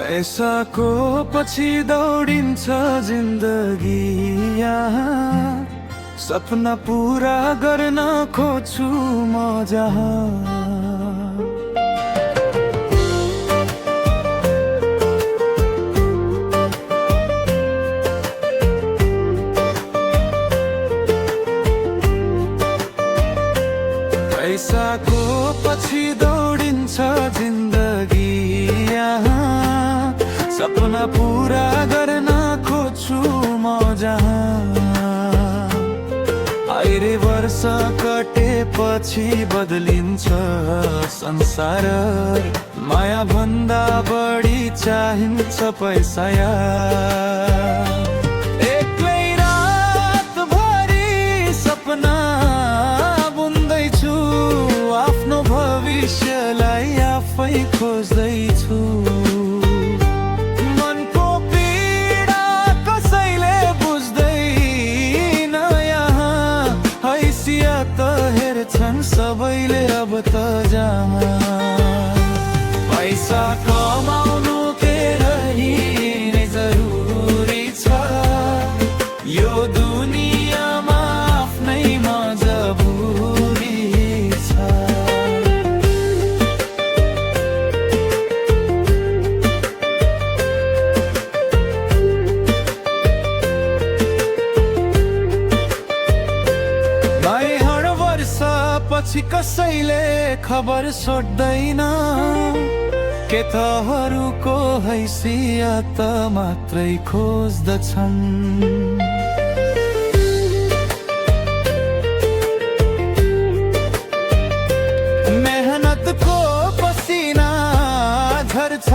पैसाको पछि दौडिन्छ जिन्दगी यहाँ, सपना पूरा गर्न खोज्छु म जहाँ। पैसाको पछि दौडिन्छ जिन्दगी यहाँ, सपना पूरा गर्न खोज्छु म जहाँ। आइरे वर्ष कटेपछि बदलिन्छ संसार, माया भन्दा बढी चाहिन्छ पैसा यार। एक्लै रातभरि सपना बुन्दैछु, आफ्नो भविष्यलाई आफै खोज्दैछु। मनको पीडा कसैले बुझ्दैन यहाँ, हैसियत हेर्छन् सबैले अब त जहाँ। पैसा कमाउनु के रही नै जरुरी छ, यो दुनियाँमा आफ्नै मजबुरी छ। भाइ हर वर्ष पछि कसैले खबर सोध्दैन, के तहरूको हैसियत मात्रै खोज्दछन्। मेहनतको पसिना झर्छ